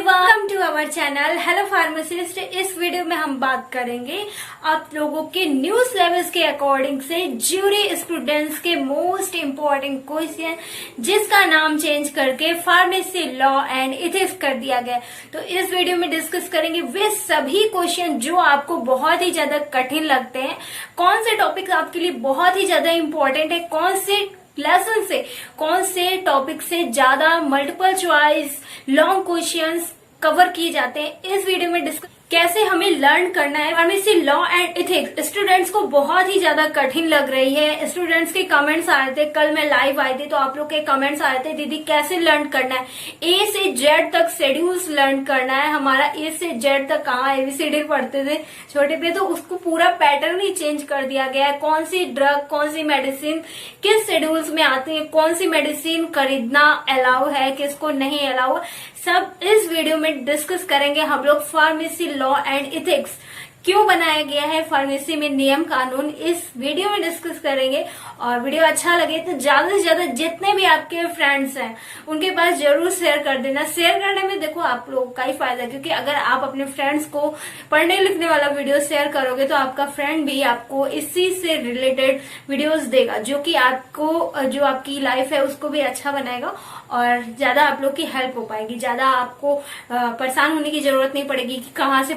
Welcome to our channel hello pharmacist. इस video में हम बात करेंगे आप लोगों के न्यू सिलेबस के अकॉर्डिंग से ज्यूरी स्टूडेंट्स के मोस्ट इम्पोर्टेंट क्वेश्चन जिसका नाम चेंज करके फार्मेसी लॉ एंड इथिक्स कर दिया गया। तो इस वीडियो में डिस्कस करेंगे वे सभी क्वेश्चन जो आपको बहुत ही ज्यादा कठिन लगते हैं, कौन से टॉपिक आपके लिए बहुत ही ज्यादा इम्पोर्टेंट है, कौन से लेसन से कौन से टॉपिक से ज्यादा multiple choice long questions cover किए जाते हैं। इस वीडियो में डिस्कस कैसे हमें लर्न करना है pharmacy law and ethics. Students को बहुत ही ज्यादा कठिन लग रही है। स्टूडेंट्स के कमेंट्स आ रहे थे, कल मैं लाइव आई थी तो आप लोग के कमेंट्स आ रहे थे दीदी कैसे लर्न करना है, ए से जेड तक शेड्यूल्स लर्न करना है हमारा। ए से जेड तक कहाँ एबीसीडी पढ़ते थे छोटे पे, तो उसको पूरा पैटर्न ही चेंज कर दिया गया है। कौन सी ड्रग कौन सी मेडिसिन किस शेड्यूल्स में आती है, कौन सी मेडिसिन खरीदना अलाउ है किसको नहीं अलाउ है, सब इस वीडियो में डिस्कस करेंगे हम लोग। फार्मेसी लॉ एंड इथिक्स क्यों बनाया गया है, फार्मेसी में नियम कानून, इस वीडियो में डिस्कस करेंगे। और वीडियो अच्छा लगे तो ज्यादा से ज्यादा जितने भी आपके फ्रेंड्स हैं उनके पास जरूर शेयर कर देना। शेयर करने में देखो आप लोगों का ही फायदा है, क्योंकि अगर आप अपने फ्रेंड्स को पढ़ने लिखने वाला वीडियो शेयर करोगे तो आपका फ्रेंड भी आपको इसी से रिलेटेड वीडियोस देगा, जो कि आपको जो आपकी लाइफ है उसको भी अच्छा बनाएगा और ज्यादा आप लोग की हेल्प हो पाएगी। ज्यादा आपको परेशान होने की जरूरत नहीं पड़ेगी कि कहाँ से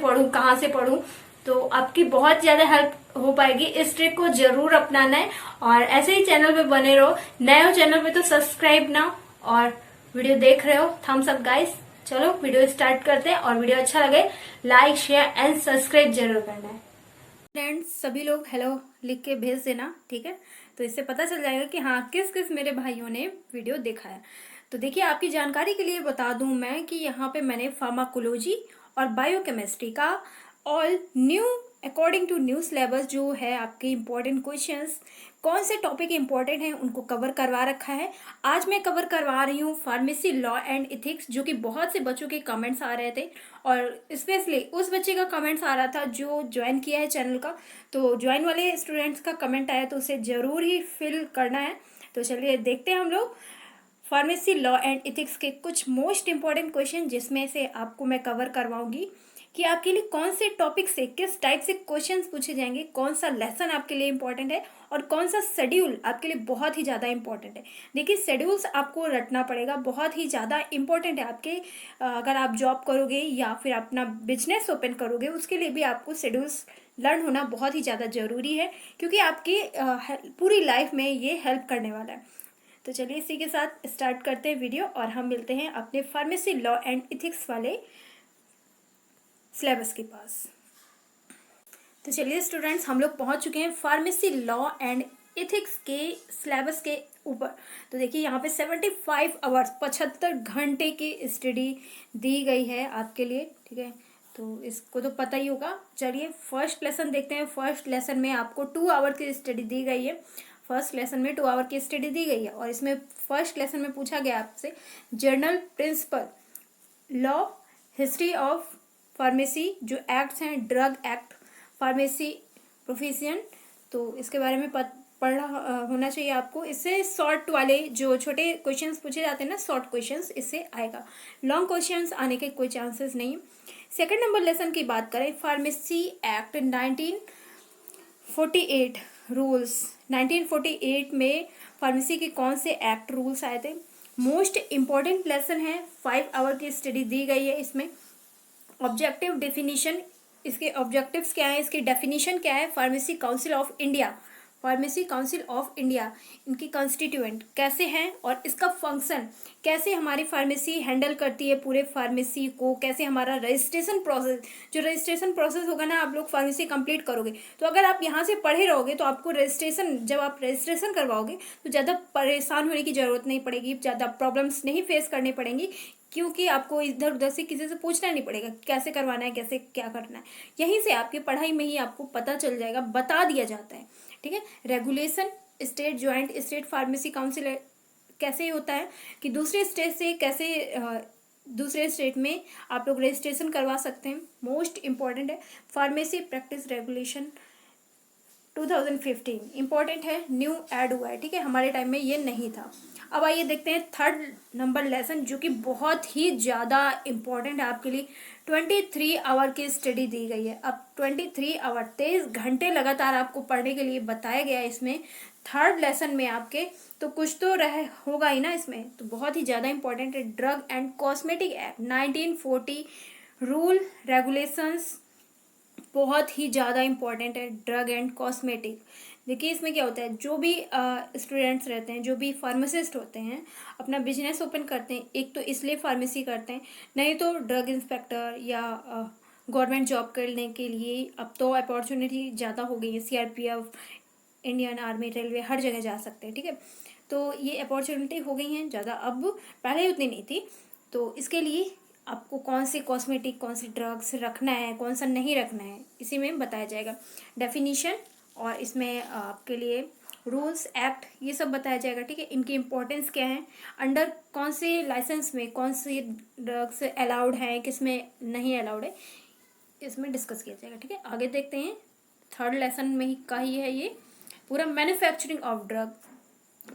पढ़ूं, तो आपकी बहुत ज्यादा हेल्प हो पाएगी। इस ट्रिक को जरूर अपनाना है और ऐसे ही चैनल पे बने रहो। नए हो चैनल पे तो सब्सक्राइब ना, और वीडियो देख रहे हो थम्स अप गाइस। चलो वीडियो स्टार्ट करते हैं, और वीडियो अच्छा लगे लाइक शेयर एंड सब्सक्राइब जरूर करना है। फ्रेंड्स सभी लोग हेलो लिख के भेज देना, ठीक है, तो इससे पता चल जाएगा कि हाँ किस किस मेरे भाइयों ने वीडियो देखा है। तो देखिए आपकी जानकारी के लिए बता दूं मैं कि यहाँ पे मैंने फार्माकोलॉजी और बायोकेमिस्ट्री का all new according to new syllabus जो है आपके इम्पोर्टेंट क्वेश्चंस, कौन से टॉपिक इम्पोर्टेंट हैं उनको कवर करवा रखा है। आज मैं कवर करवा रही हूँ फार्मेसी लॉ एंड इथिक्स, जो कि बहुत से बच्चों के कमेंट्स आ रहे थे और स्पेशली उस बच्चे का कमेंट्स आ रहा था जो ज्वाइन किया है चैनल का। तो ज्वाइन वाले स्टूडेंट्स का कमेंट आया तो उसे जरूर ही फिल करना है। तो चलिए देखते हैं हम लोग फार्मेसी लॉ एंड इथिक्स के कुछ मोस्ट इंपॉर्टेंट क्वेश्चन, जिसमें से आपको मैं कवर करवाऊंगी कि आपके लिए कौन से टॉपिक से किस टाइप से क्वेश्चंस पूछे जाएंगे, कौन सा लेसन आपके लिए इंपॉर्टेंट है और कौन सा शेड्यूल आपके लिए बहुत ही ज़्यादा इंपॉर्टेंट है। देखिए शेड्यूल्स आपको रटना पड़ेगा, बहुत ही ज़्यादा इंपॉर्टेंट है आपके। अगर आप जॉब करोगे या फिर अपना बिजनेस ओपन करोगे उसके लिए भी आपको शेड्यूल्स लर्न होना बहुत ही ज़्यादा ज़रूरी है, क्योंकि आपकी पूरी लाइफ में ये हेल्प करने वाला है। तो चलिए इसी के साथ स्टार्ट करते हैं वीडियो और हम मिलते हैं अपने फार्मेसी लॉ एंड इथिक्स वाले सिलेबस के पास। तो चलिए स्टूडेंट्स हम लोग पहुंच चुके हैं फार्मेसी लॉ एंड इथिक्स के सिलेबस के ऊपर। तो देखिए यहाँ पे 75 आवर्स 75 घंटे की स्टडी दी गई है आपके लिए, ठीक है, तो इसको तो पता ही होगा। चलिए फर्स्ट लेसन देखते हैं। फर्स्ट लेसन में आपको 2 आवर की स्टडी दी गई है। फर्स्ट लेसन में 2 आवर की स्टडी दी गई है और इसमें फर्स्ट लेसन में पूछा गया आपसे general principle, law, history of pharmacy, जो एक्ट्स हैं ड्रग एक्ट, फार्मेसी प्रोफेशन, तो इसके बारे में पढ़ा होना चाहिए आपको। इससे शॉर्ट वाले जो छोटे क्वेश्चंस पूछे जाते हैं ना, शॉर्ट क्वेश्चंस इससे आएगा, लॉन्ग क्वेश्चंस आने के कोई चांसेस नहीं। सेकंड नंबर लेसन की बात करें, फार्मेसी एक्ट 1948 रूल्स। 1948 में फार्मेसी के कौन से एक्ट रूल्स आए थे, मोस्ट इम्पॉर्टेंट लेसन है। 5 आवर की स्टडी दी गई है इसमें। ऑब्जेक्टिव डेफिनेशन, इसके ऑब्जेक्टिव्स क्या है, इसकी डेफिनेशन क्या है। Pharmacy council of India, pharmacy council of India, इनकी कॉन्स्टिट्यूएंट कैसे हैं और इसका फंक्शन कैसे हमारी फार्मेसी हैंडल करती है पूरे फार्मेसी को, कैसे हमारा रजिस्ट्रेशन प्रोसेस, जो रजिस्ट्रेशन प्रोसेस होगा ना आप लोग फार्मेसी कंप्लीट करोगे तो अगर आप यहाँ से पढ़े रहोगे तो आपको रजिस्ट्रेशन, जब आप रजिस्ट्रेशन करवाओगे तो ज़्यादा परेशान होने की ज़रूरत नहीं पड़ेगी, ज़्यादा प्रॉब्लम्स नहीं फेस करनी पड़ेंगी, क्योंकि आपको इधर उधर से किसी से पूछना नहीं पड़ेगा कैसे करवाना है, कैसे क्या करना है। यहीं से आपकी पढ़ाई में ही आपको पता चल जाएगा, बता दिया जाता है, ठीक है। Regulation, state joint state pharmacy council कैसे होता है कि दूसरे स्टेट से कैसे दूसरे स्टेट में आप लोग रजिस्ट्रेशन करवा सकते हैं, मोस्ट इम्पॉर्टेंट है। फार्मेसी प्रैक्टिस रेगुलेशन 2015 इंपॉर्टेंट है, न्यू ऐड हुआ है, ठीक है, हमारे टाइम में ये नहीं था। अब आइए देखते हैं थर्ड नंबर लेसन, जो कि बहुत ही ज़्यादा इम्पोर्टेंट है आपके लिए। 23 आवर की स्टडी दी गई है। अब 23 आवर 23 घंटे लगातार आपको पढ़ने के लिए बताया गया है इसमें, थर्ड लेसन में आपके। तो कुछ तो रह होगा ही ना इसमें, तो बहुत ही ज़्यादा इंपॉर्टेंट है। Drug and cosmetic act 1940 rule regulations बहुत ही ज़्यादा इंपॉर्टेंट है। ड्रग एंड कॉस्मेटिक, देखिए इसमें क्या होता है, जो भी स्टूडेंट्स रहते हैं, जो भी फार्मासिस्ट होते हैं, अपना बिजनेस ओपन करते हैं, एक तो इसलिए फार्मेसी करते हैं, नहीं तो ड्रग इंस्पेक्टर या गवर्नमेंट जॉब करने के लिए। अब तो अपॉर्चुनिटी ज़्यादा हो गई है, सीआरपीएफ, इंडियन आर्मी, रेलवे, हर जगह जा सकते हैं, ठीक है। तो ये अपॉर्चुनिटी हो गई हैं ज़्यादा, अब पहले उतनी नहीं थी। तो इसके लिए आपको कौन से कॉस्मेटिक, कौन से ड्रग्स रखना है, कौन सा नहीं रखना है, इसी में बताया जाएगा। डेफिनीशन और इसमें आपके लिए रूल्स एक्ट ये सब बताया जाएगा, ठीक है। इनकी इम्पोर्टेंस क्या है, अंडर कौन से लाइसेंस में कौन से ड्रग्स अलाउड हैं, किस में नहीं अलाउड है, इसमें डिस्कस किया जाएगा, ठीक है। आगे देखते हैं, थर्ड लेसन में ही का ही है ये पूरा। मैन्युफैक्चरिंग ऑफ ड्रग,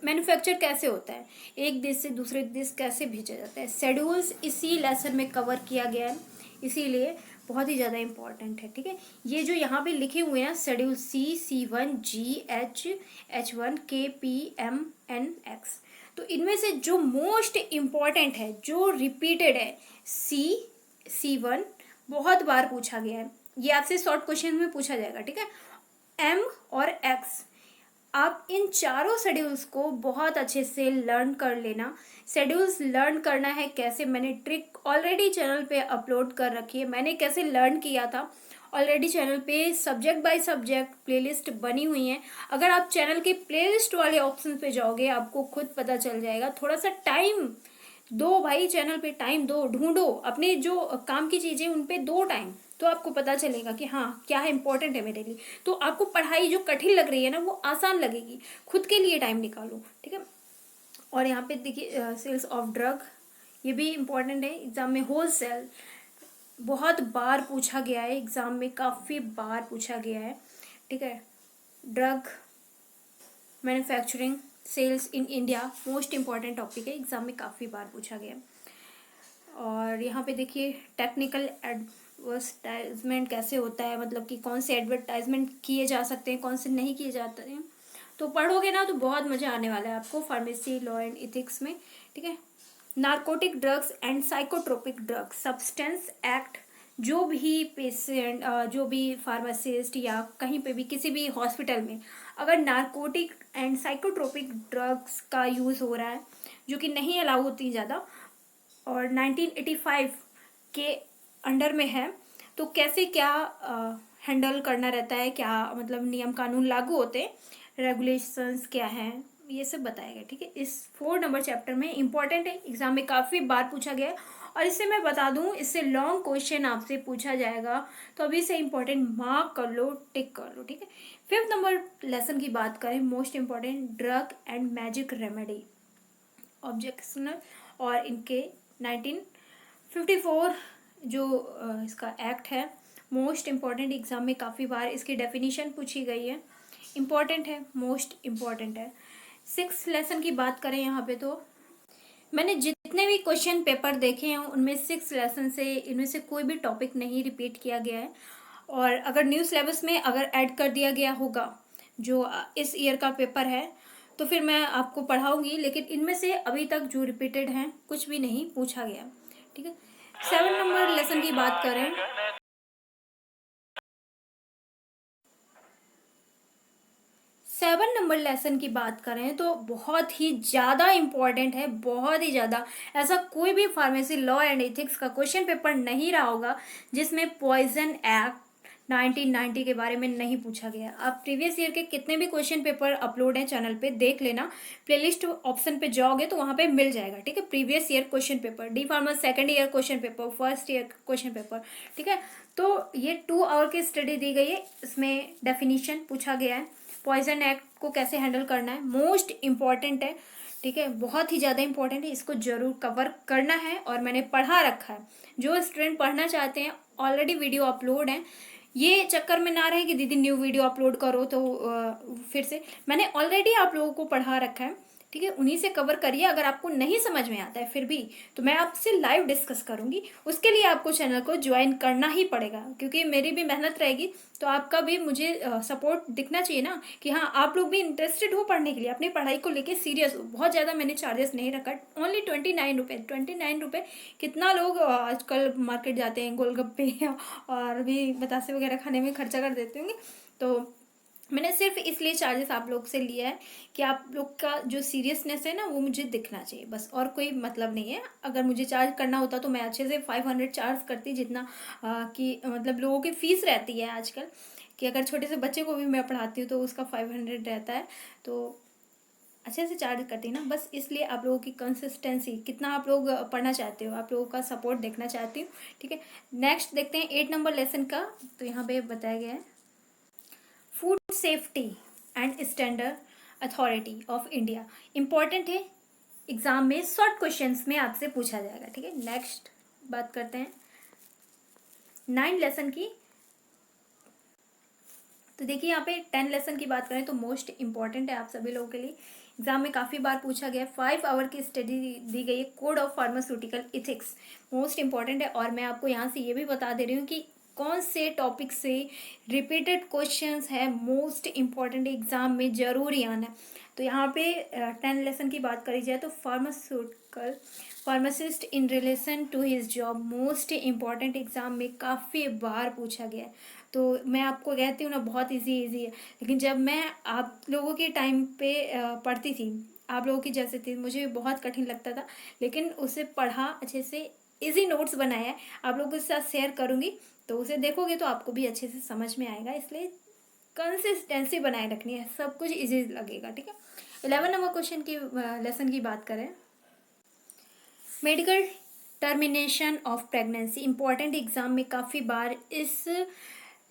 मैन्युफैक्चर कैसे होता है, एक देश से दूसरे देश कैसे भेजा जाता है, शेड्यूल्स इसी लेसन में कवर किया गया है, इसीलिए बहुत ही ज़्यादा इंपॉर्टेंट है, ठीक है। ये जो यहाँ पे लिखे हुए हैं schedule C1 G H1 K P M N X, तो इनमें से जो मोस्ट इम्पॉर्टेंट है, जो रिपीटेड है, C1 बहुत बार पूछा गया है, ये आपसे शॉर्ट क्वेश्चन में पूछा जाएगा, ठीक है। M और X, आप इन चारों शेड्यूल्स को बहुत अच्छे से लर्न कर लेना। शेड्यूल्स लर्न करना है कैसे, मैंने ट्रिक ऑलरेडी चैनल पे अपलोड कर रखी है, मैंने कैसे लर्न किया था ऑलरेडी चैनल पे सब्जेक्ट बाय सब्जेक्ट प्लेलिस्ट बनी हुई है। अगर आप चैनल के प्लेलिस्ट वाले ऑप्शन पे जाओगे आपको खुद पता चल जाएगा। थोड़ा सा टाइम दो भाई, चैनल पे टाइम दो, ढूंढो अपने जो काम की चीज़ें उन पे दो टाइम, तो आपको पता चलेगा कि हाँ क्या है इंपॉर्टेंट है मेरे लिए। तो आपको पढ़ाई जो कठिन लग रही है ना वो आसान लगेगी, खुद के लिए टाइम निकालो, ठीक है। और यहाँ पे देखिए सेल्स ऑफ ड्रग, ये भी इम्पोर्टेंट है एग्जाम में। होल सेल बहुत बार पूछा गया है, एग्जाम में काफ़ी बार पूछा गया है, ठीक है। Drug manufacturing sales in India most important topic है, एग्जाम में काफ़ी बार पूछा गया। और यहाँ पे देखिए टेक्निकल एडवर्टाइजमेंट कैसे होता है, मतलब कि कौन से एडवर्टाइजमेंट किए जा सकते हैं, कौन से नहीं किए जाते हैं। तो पढ़ोगे ना तो बहुत मज़ा आने वाला है आपको फार्मेसी, लॉ एंड इथिक्स में, ठीक है। Narcotic drugs and psychotropic drugs substance act, जो भी पेशेंट, जो भी फार्मासिस्ट या कहीं पे भी किसी भी हॉस्पिटल में अगर नारकोटिक एंड साइकोट्रोपिक ड्रग्स का यूज़ हो रहा है, जो कि नहीं अलाउ होती ज़्यादा, और 1985 के अंडर में है, तो कैसे क्या हैंडल करना रहता है, क्या मतलब नियम कानून लागू होते हैं, रेगुलेशंस क्या हैं, ये सब बताएगा, ठीक है। इस 4 नंबर चैप्टर में इंपॉर्टेंट है, एग्जाम में काफ़ी बार पूछा गया है। और इससे मैं बता दूं, इससे लॉन्ग क्वेश्चन आपसे पूछा जाएगा, तो अभी से इंपॉर्टेंट मार्क कर लो, टिक कर लो, ठीक है। 5th नंबर लेसन की बात करें, most important drug and magic remedy objectional, और इनके 1954 जो इसका एक्ट है मोस्ट इम्पॉर्टेंट, एग्जाम में काफ़ी बार इसकी डेफिनेशन पूछी गई है, इम्पॉर्टेंट है, मोस्ट इम्पॉर्टेंट है। 6th लेसन की बात करें यहाँ पे, तो मैंने जितने भी क्वेश्चन पेपर देखे हैं उनमें 6th लेसन से इनमें से कोई भी टॉपिक नहीं रिपीट किया गया है। और अगर न्यू सिलेबस में अगर ऐड कर दिया गया होगा जो इस ईयर का पेपर है तो फिर मैं आपको पढ़ाऊंगी, लेकिन इनमें से अभी तक जो रिपीटेड हैं कुछ भी नहीं पूछा गया, ठीक है। 7 नंबर लेसन की बात करें, 7 नंबर लेसन की बात करें तो बहुत ही ज़्यादा इम्पॉर्टेंट है, बहुत ही ज़्यादा। ऐसा कोई भी फार्मेसी, लॉ एंड एथिक्स का क्वेश्चन पेपर नहीं रहा होगा जिसमें पॉइजन एक्ट 1990 के बारे में नहीं पूछा गया। आप प्रीवियस ईयर के कितने भी क्वेश्चन पेपर अपलोड हैं चैनल पे देख लेना, प्लेलिस्ट ऑप्शन पे जाओगे तो वहाँ पे मिल जाएगा, ठीक है। Previous year question paper, D pharma second year question paper, first year question paper, ठीक है। तो ये 2 आवर की स्टडी दी गई है, इसमें डेफिनेशन पूछा गया है, पॉइजन एक्ट को कैसे हैंडल करना है, मोस्ट इम्पॉर्टेंट है, ठीक है, बहुत ही ज़्यादा इंपॉर्टेंट है, इसको जरूर कवर करना है। और मैंने पढ़ा रखा है, जो स्टूडेंट पढ़ना चाहते हैं ऑलरेडी वीडियो अपलोड है, ये चक्कर में ना रहे कि दीदी न्यू वीडियो अपलोड करो तो फिर से, मैंने ऑलरेडी आप लोगों को पढ़ा रखा है, ठीक है, उन्हीं से कवर करिए। अगर आपको नहीं समझ में आता है फिर भी, तो मैं आपसे लाइव डिस्कस करूंगी। उसके लिए आपको चैनल को ज्वाइन करना ही पड़ेगा, क्योंकि मेरी भी मेहनत रहेगी, तो आपका भी मुझे सपोर्ट दिखना चाहिए ना, कि हाँ आप लोग भी इंटरेस्टेड हो पढ़ने के लिए, अपनी पढ़ाई को लेके सीरियस हो। बहुत ज़्यादा मैंने चार्जेस नहीं रखा, ओनली 29 रुपये। 29 रुपये कितना लोग आजकल मार्केट जाते हैं गोलगप्पे और भी बतासे वगैरह खाने में खर्चा कर देते होंगे। तो मैंने सिर्फ इसलिए चार्जेस आप लोग से लिया है कि आप लोग का जो सीरियसनेस है ना वो मुझे दिखना चाहिए, बस, और कोई मतलब नहीं है। अगर मुझे चार्ज करना होता तो मैं अच्छे से 500 चार्ज करती, जितना कि मतलब लोगों की फीस रहती है आजकल, कि अगर छोटे से बच्चे को भी मैं पढ़ाती हूँ तो उसका 500 रहता है, तो अच्छे से चार्ज करती ना। बस इसलिए आप लोगों की कंसिस्टेंसी, कितना आप लोग पढ़ना चाहते हो, आप लोगों का सपोर्ट देखना चाहती हूँ। ठीक है, नेक्स्ट देखते हैं 8 नंबर लेसन का। तो यहाँ पे बताया गया है food safety and standard authority of India. Important है, एग्जाम में शॉर्ट क्वेश्चंस में आपसे पूछा जाएगा। ठीक है, नेक्स्ट बात करते हैं 9 लेसन की। तो देखिए यहाँ पे 10 लेसन की बात करें तो मोस्ट इंपॉर्टेंट है आप सभी लोगों के लिए, एग्जाम में काफ़ी बार पूछा गया। 5 आवर की स्टडी दी गई है, code of pharmaceutical ethics, most important है। और मैं आपको यहाँ से ये भी बता दे रही हूँ कि कौन से टॉपिक से रिपीटेड क्वेश्चंस है, मोस्ट इंपॉर्टेंट, एग्जाम में जरूरी आना है। तो यहाँ पे 10 लेसन की बात करी जाए तो pharmaceutical pharmacist in relation to his job, most important, exam में काफ़ी बार पूछा गया है। तो मैं आपको कहती हूँ ना बहुत इजी है, लेकिन जब मैं आप लोगों के टाइम पे पढ़ती थी, आप लोगों की जैसे थी, मुझे बहुत कठिन लगता था, लेकिन उसे पढ़ा अच्छे से, इजी नोट्स बनाया है, आप लोगों के साथ शेयर करूँगी, तो उसे देखोगे तो आपको भी अच्छे से समझ में आएगा। इसलिए कंसिस्टेंसी बनाए रखनी है, सब कुछ इजी लगेगा। ठीक है, 11 नंबर क्वेश्चन की लेसन की बात करें, medical termination of pregnancy, important, exam में काफ़ी बार इस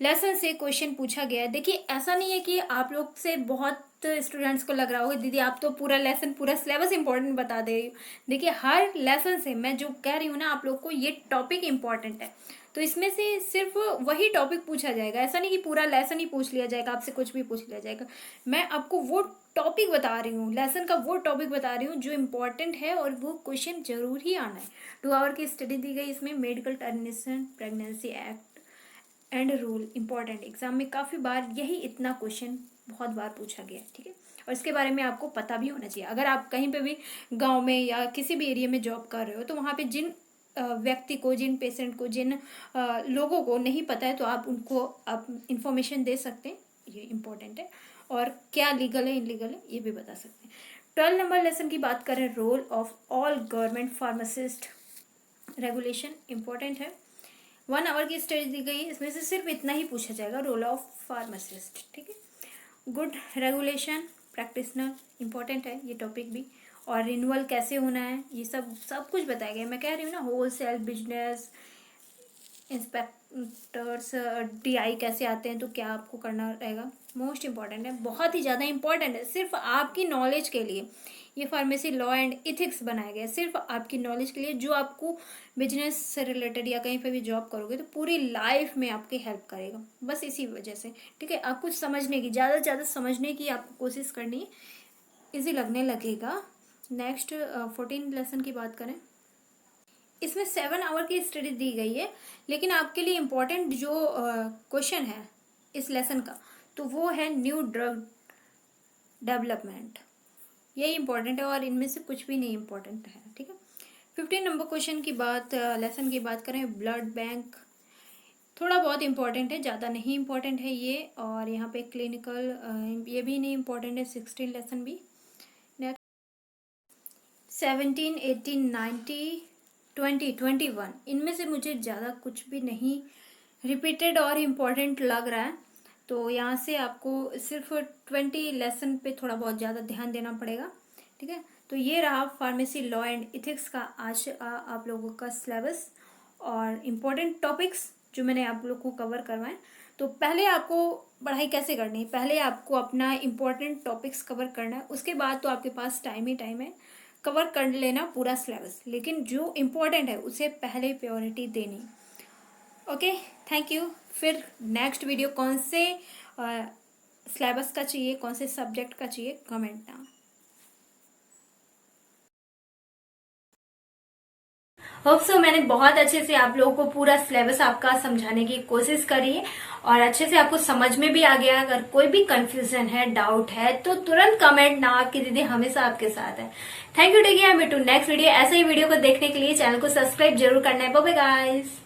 लेसन से क्वेश्चन पूछा गया है। देखिए ऐसा नहीं है कि आप लोग से बहुत स्टूडेंट्स को लग रहा होगा दीदी आप तो पूरा लेसन, पूरा सिलेबस इंपॉर्टेंट बता दे रही हो। देखिए हर लेसन से मैं जो कह रही हूँ ना आप लोग को, ये टॉपिक इंपॉर्टेंट है, तो इसमें से सिर्फ वही टॉपिक पूछा जाएगा। ऐसा नहीं कि पूरा लेसन ही पूछ लिया जाएगा, आपसे कुछ भी पूछ लिया जाएगा। मैं आपको वो टॉपिक बता रही हूँ, लेसन का वो टॉपिक बता रही हूँ जो इम्पोर्टेंट है, और वो क्वेश्चन जरूर ही आना है। 2 आवर की स्टडी दी गई इसमें, medical termination pregnancy act and rule, important, exam में काफ़ी बार यही इतना क्वेश्चन बहुत बार पूछा गया है। ठीक है, और इसके बारे में आपको पता भी होना चाहिए। अगर आप कहीं पे भी गांव में या किसी भी एरिया में जॉब कर रहे हो, तो वहाँ पे जिन व्यक्ति को, जिन पेशेंट को, जिन लोगों को नहीं पता है, तो आप उनको आप इंफॉर्मेशन दे सकते हैं, ये इंपॉर्टेंट है। और क्या लीगल है, इनलीगल है, ये भी बता सकते हैं। 12 नंबर लेसन की बात करें, role of all government pharmacist regulation, important है। 1 आवर की स्टडी दी गई है, इसमें से सिर्फ इतना ही पूछा जाएगा, रोल ऑफ फार्मासिस्ट। ठीक है, गुड रेगुलेशन प्रैक्टिशनर, इंपॉर्टेंट है ये टॉपिक भी। और रिन्यूअल कैसे होना है, ये सब सब कुछ बताया गया। मैं कह रही हूँ ना, wholesale business inspectors, DI कैसे आते हैं, तो क्या आपको करना रहेगा, मोस्ट इंपॉर्टेंट है, बहुत ही ज़्यादा इंपॉर्टेंट है, सिर्फ आपकी नॉलेज के लिए ये फार्मेसी लॉ एंड इथिक्स बनाया गया है, सिर्फ आपकी नॉलेज के लिए, जो आपको बिजनेस से रिलेटेड या कहीं पे भी जॉब करोगे तो पूरी लाइफ में आपकी हेल्प करेगा, बस इसी वजह से। ठीक है, आप कुछ समझने की, ज़्यादा से ज़्यादा समझने की आपको कोशिश करनी है, इजी लगने लगेगा। नेक्स्ट 14 लेसन की बात करें, इसमें 7 आवर की स्टडी दी गई है, लेकिन आपके लिए इम्पोर्टेंट जो क्वेश्चन है इस लेसन का, तो वो है न्यू ड्रग डेवलपमेंट, यही इंपॉर्टेंट है, और इनमें से कुछ भी नहीं इम्पोर्टेंट है। ठीक है, 15 नंबर क्वेश्चन की बात, लेसन की बात करें, ब्लड बैंक, थोड़ा बहुत इंपॉर्टेंट है, ज़्यादा नहीं इंपॉर्टेंट है ये। और यहाँ पे क्लिनिकल, ये भी नहीं इंपॉर्टेंट है, 16 लेसन भी। नेक्स्ट 17, 18, 19, 20, 21, इनमें से मुझे ज़्यादा कुछ भी नहीं रिपीटेड और इम्पोर्टेंट लग रहा है, तो यहाँ से आपको सिर्फ 20 लेसन पे थोड़ा बहुत ज़्यादा ध्यान देना पड़ेगा। ठीक है, तो ये रहा फार्मेसी लॉ एंड इथिक्स का आज आप लोगों का सिलेबस और इम्पोर्टेंट टॉपिक्स जो मैंने आप लोग को कवर करवाएं। तो पहले आपको पढ़ाई कैसे करनी है, पहले आपको अपना इम्पोर्टेंट टॉपिक्स कवर करना है, उसके बाद तो आपके पास टाइम ही टाइम है, कवर कर लेना पूरा सिलेबस, लेकिन जो इम्पोर्टेंट है उसे पहले प्रायोरिटी देनी। Okay, thank you. फिर नेक्स्ट वीडियो कौन से सिलेबस का चाहिए, कौन से सब्जेक्ट का चाहिए, कमेंट ना। होप सो मैंने बहुत अच्छे से आप लोगों को पूरा सिलेबस आपका समझाने की कोशिश करी है और अच्छे से आपको समझ में भी आ गया। अगर कोई भी कंफ्यूजन है, डाउट है तो तुरंत कमेंट ना, आपकी दीदी हमेशा आपके साथ है। Thank you, take care, meet to next video. ऐसे ही वीडियो को देखने के लिए चैनल को सब्सक्राइब जरूर करना है। Bye bye guys.